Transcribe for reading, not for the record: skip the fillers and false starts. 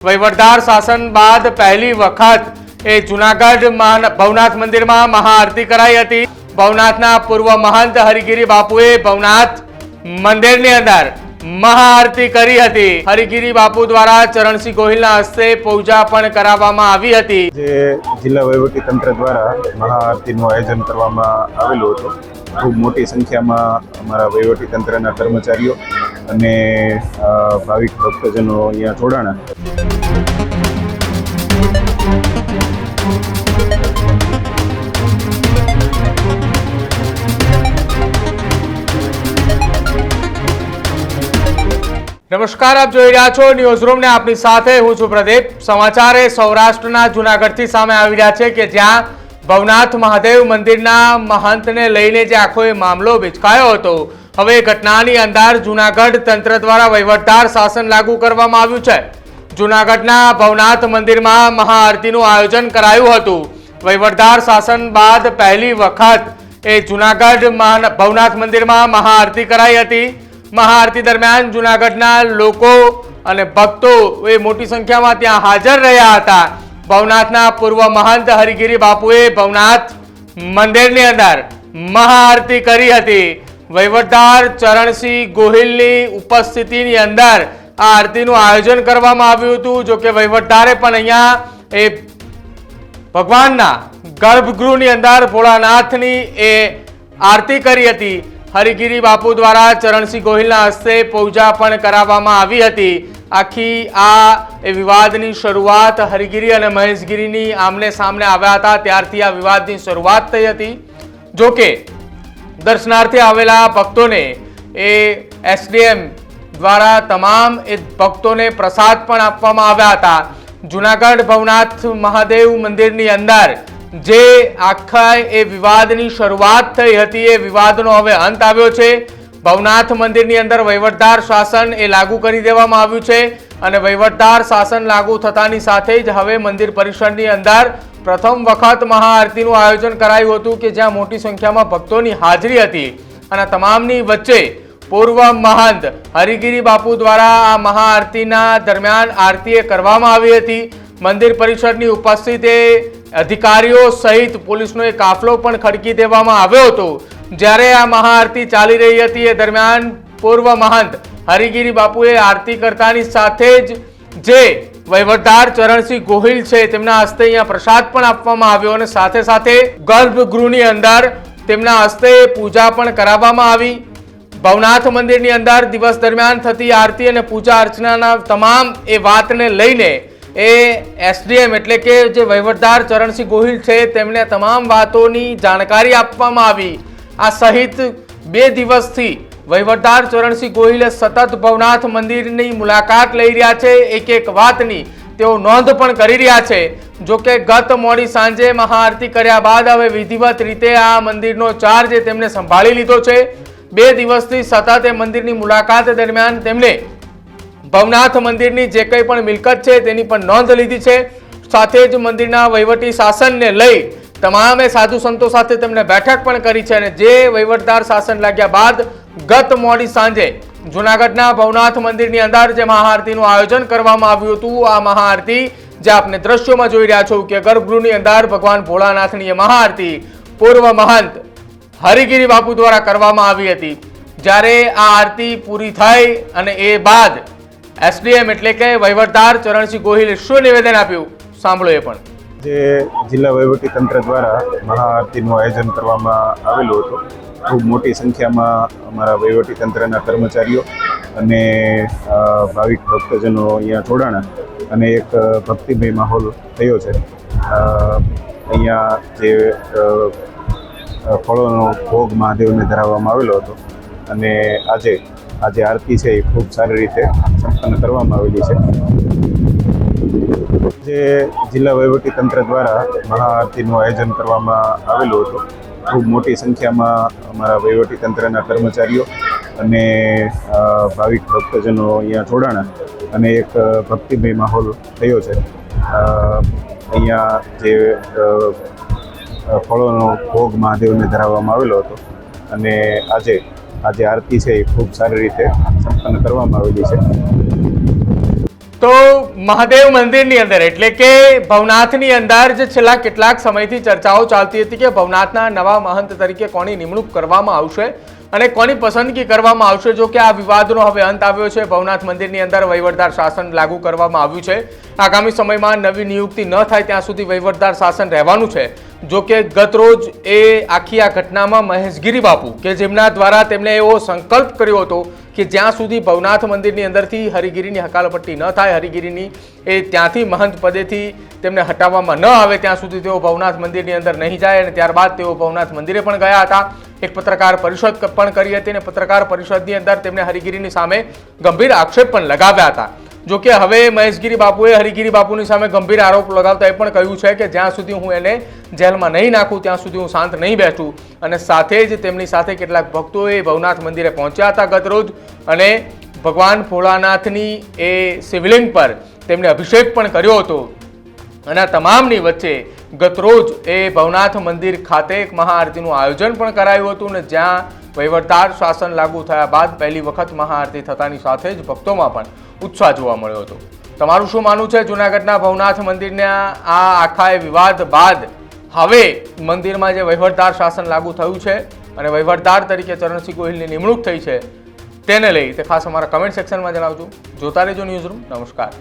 વહીવટદાર શાસન બાદ પહેલી વખત જૂનાગઢ ભવનાથ મંદિરમાં મહાઆરતી કરાઈ હતી। ભવનાથના પૂર્વ મહંત હરિગીરી બાપુએ ભવનાથ મંદિરની અંદર મહાઆરતી કરી હતી। હરિગીરી બાપુ દ્વારા ચરણસિંહ ગોહિલના હસ્તે પૂજા પણ કરાવવામાં આવી હતી। જે જિલ્લા વહીવટી તંત્ર દ્વારા મહાઆરતીનું આયોજન કરવામાં આવેલું હતું। ખૂબ મોટી સંખ્યામાં અમારા વહીવટી તંત્રના કર્મચારીઓ અને ભાવિક ભક્તજનો અહીંયા જોડાણા। નમસ્કાર, આપ જોઈ રહ્યા છો ન્યૂઝ રૂમ ને આપની સાથે હું છું પ્રદીપ। સમાચાર સૌરાષ્ટ્રના જૂનાગઢથી સામે આવી રહ્યા છે કે જ્યાં ભવનાથ મહાદેવ મંદિરના મહંતને લઈને જે આખો મામલો વિચકાયો હતો, હવે ઘટનાની અંદર જૂનાગઢ તંત્ર દ્વારા વહીવટદાર શાસન લાગુ કરવામાં આવ્યું છે। જૂનાગઢના ભવનાથ મંદિરમાં મહાઆરતીનું આયોજન કરાયું હતું। વહીવટદાર શાસન બાદ પહેલી વખત જૂનાગઢ ભવનાથ મંદિરમાં મહાઆરતી કરાઈ હતી। મહાઆરતી દરમિયાન જૂનાગઢના લોકો અને ભક્તો મોટી સંખ્યામાં ત્યાં હાજર રહ્યા હતા। ભવનાથના પૂર્વ મહંત હરિગીરી બાપુએ ભવનાથ મંદિરની અંદર મહાઆરતી કરી હતી। વહીવટદાર ચરણસિંહ ગોહિલની ઉપસ્થિતિની અંદર આ આરતીનું આયોજન કરવામાં આવ્યું હતું। જો કે વહીવટદારે પણ અહીંયા ભગવાનના ગર્ભગૃહની અંદર ભોળાનાથની આરતી કરી હતી। હરિગીરી બાપુ દ્વારા ચરણસિંહ ગોહિલના હસ્તે પૂજા પણ કરાવવામાં આવી હતી। આખી આ વિવાદની શરૂઆત હરિગીરી અને મહેશગીરીની આમને સામને આવ્યા હતા ત્યારથી આ વિવાદની શરૂઆત થઈ હતી। જો કે દર્શનાર્થે આવેલા ભક્તોને એસડીએમ દ્વારા તમામ ભક્તોને પ્રસાદ પણ આપવામાં આવ્યા હતા। જૂનાગઢ ભવનાથ મહાદેવ મંદિરની અંદર જે આખા વિવાદની શરૂઆત થઈ હતી એ વિવાદનો હવે અંત આવ્યો છે। ભવનાથ મંદિરની અંદર વહીવટદાર શાસન લાગુ કરી દેવામાં આવ્યું છે અને વહીવટદાર શાસન લાગુ થતાની સાથે જ હવે મંદિર પરિસરની અંદર પ્રથમ વખત મહાઆરતીનું આયોજન કરાયું હતું કે જ્યાં મોટી સંખ્યામાં ભક્તોની હાજરી હતી અને તમામની વચ્ચે પૂર્વ મહંત હરિગીરી બાપુ દ્વારા આ મહાઆરતીના દરમિયાન આરતી કરવામાં આવી હતી। મંદિર પરિસરની ઉપસ્થિત અધિકારીઓ સહિત પોલીસનો કાફલો પણ ખડકી દેવામાં આવ્યો હતો। જ્યારે આ મહાઆરતી ચાલી રહી હતી એ દરમિયાન પૂર્વ મહંત હરિગીરી બાપુએ આરતી કરતાની સાથે જ જે વહીવટદાર ચરણસિંહ ગોહિલ છે તેમના હસ્તે અહીંયા પ્રસાદ પણ આપવામાં આવ્યો અને સાથે સાથે ગર્ભગૃહની અંદર તેમના હસ્તે પૂજા પણ કરાવવામાં આવી। ભવનાથ મંદિરની અંદર દિવસ દરમિયાન થતી આરતી અને પૂજા અર્ચનાના તમામ વાતને લઈને એસડીએમ એટલે કે જે વહીવટદાર ચરણસિંહ ગોહિલ છે તેમને તમામ વાતોની જાણકારી આપવામાં આવી। આ સહિત 2 દિવસથી વહીવટદાર ચરણસિંહ ગોહિલે સતત ભવનાથ મંદિરની મુલાકાત લઈ રહ્યા છે। એક વાતની તેઓ નોંધ પણ કરી રહ્યા છે। જો કે ગત મોડી સાંજે મહાઆરતી કર્યા બાદ હવે વિધિવત રીતે આ મંદિરનો ચાર્જ તેમને સંભાળી લીધો છે। 2 દિવસથી સતત મંદિરની મુલાકાત દરમિયાન તેમને ભવનાથ મંદિરની જે કંઈ પણ મિલકત છે તેની પણ નોંધ લીધી છે। સાથે જ મંદિરના વહીવટી શાસનને લઈ તમામે સાધુ સંતો સાથે તેમને બેઠક પણ કરી છે અને જે વહીવટદાર શાસન લાગ્યા બાદ ગત મોડી સાંજે જૂનાગઢના ભવનાથ મંદિરની અંદર જે મહાઆરતીનું આયોજન કરવામાં આવ્યું હતું, આ મહાઆરતી જે આપને દ્રશ્યોમાં જોઈ રહ્યા છો કે ગર્ભગૃહની અંદર ભગવાન ભોળાનાથની મહાઆરતી પૂર્વ મહંત હરિગીરી બાપુ દ્વારા કરવામાં આવી હતી। જ્યારે આ આરતી પૂરી થઈ અને એ બાદ એસડીએમ એટલે કે વહીવટદાર ચરણસિંહ ગોહિલે શું નિવેદન આપ્યું સાંભળો એ પણ। જે જિલ્લા વહીવટી તંત્ર દ્વારા મહાઆરતીનું આયોજન કરવામાં આવેલું હતું। ખૂબ મોટી સંખ્યામાં અમારા વહીવટી તંત્રના કર્મચારીઓ અને ભાવિક ભક્તજનો અહીંયા જોડાણા અને એક ભક્તિમય માહોલ થયો છે। અહીંયા જે ફળોનો ભોગ મહાદેવને ધરાવવામાં આવેલો હતો અને આજે આરતી છે એ ખૂબ સારી રીતે સંપન્ન કરવામાં આવેલી છે। જે જિલ્લા વહીવટી તંત્ર દ્વારા મહાઆરતીનું આયોજન કરવામાં આવેલું હતું। ખૂબ મોટી સંખ્યામાં અમારા વહીવટી તંત્રના કર્મચારીઓ અને ભાવિક ભક્તજનો અહીંયા જોડાણા અને એક ભક્તિમય માહોલ થયો છે। અહીંયા જે ફળોનો ભોગ મહાદેવને ધરાવવામાં આવેલો હતો અને આજે આરતી છે એ ખૂબ સારી રીતે સંપન્ન કરવામાં આવેલી છે। તો મહાદેવ મંદિરની અંદર એટલે કે ભવનાથની અંદર જે છેલ્લા કેટલાક સમયથી ચર્ચાઓ ચાલતી હતી કે ભવનાથના નવા મહંત તરીકે કોની નિમણૂક કરવામાં આવશે અને કોની પસંદગી કરવામાં આવશે. જો કે આ વિવાદનો હવે અંત આવ્યો છે. ભવનાથ મંદિરની અંદર વહીવટદાર શાસન લાગુ કરવામાં આવ્યું છે. આગામી સમયમાં નવી નિયુક્તિ ન થાય ત્યાં સુધી વહીવટદાર શાસન રહેવાનું છે. જો કે ગતરોજ એ આખી આ ઘટનામાં મહેશગીરી બાપુ કે જેમના દ્વારા તેમણે એવો સંકલ્પ કર્યો હતો કે જ્યાં સુધી ભવનાથ મંદિરની અંદરથી હરિગીરીની હકાલપટ્ટી ન થાય, હરિગીરીની એ ત્યાંથી મહંત પદેથી તેમને હટાવવામાં ન આવે ત્યાં સુધી તેઓ ભવનાથ મંદિરની અંદર નહીં જાય. અને ત્યારબાદ તેઓ ભવનાથ મંદિરે પણ ગયા હતા. એક પત્રકાર પરિષદ પણ કરી હતી અને પત્રકાર પરિષદની અંદર તેમણે હરિગીરીની સામે ગંભીર આક્ષેપ પણ લગાવ્યા હતા. જો કે હવે મહેશગીરી બાપુએ હરિગીરી બાપુની સામે ગંભીર આરોપ લગાવતા એ પણ કહ્યું છે કે જ્યાં સુધી હું એને જેલમાં નહીં નાખું ત્યાં સુધી હું શાંત નહીં બેઠું. અને સાથે જ તેમની સાથે કેટલાક ભક્તોએ ભવનાથ મંદિરે પહોંચ્યા હતા ગતરોજ અને ભગવાન ભોળાનાથની એ શિવલિંગ પર તેમણે અભિષેક પણ કર્યો હતો. અને તમામની વચ્ચે ગતરોજ એ ભવનાથ મંદિર ખાતે એક મહાઆરતીનું આયોજન પણ કરાયું હતું અને જ્યાં વહીવટદાર શાસન લાગુ થયા બાદ પહેલી વખત મહાઆરતી થતાની સાથે જ ભક્તોમાં પણ ઉત્સાહ જોવા મળ્યો હતો. તમારું શું માનવું છે? જૂનાગઢના ભવનાથ મંદિરના આ આખા વિવાદ બાદ હવે મંદિરમાં જે વહીવટદાર શાસન લાગુ થયું છે અને વહીવટદાર તરીકે ચરણસિંહ ગોહિલની નિમણૂક થઈ છે તેને લઈ તે ખાસ અમારા કમેન્ટ સેક્શનમાં જણાવજો. જોતા રહેજો ન્યૂઝરૂમ. નમસ્કાર.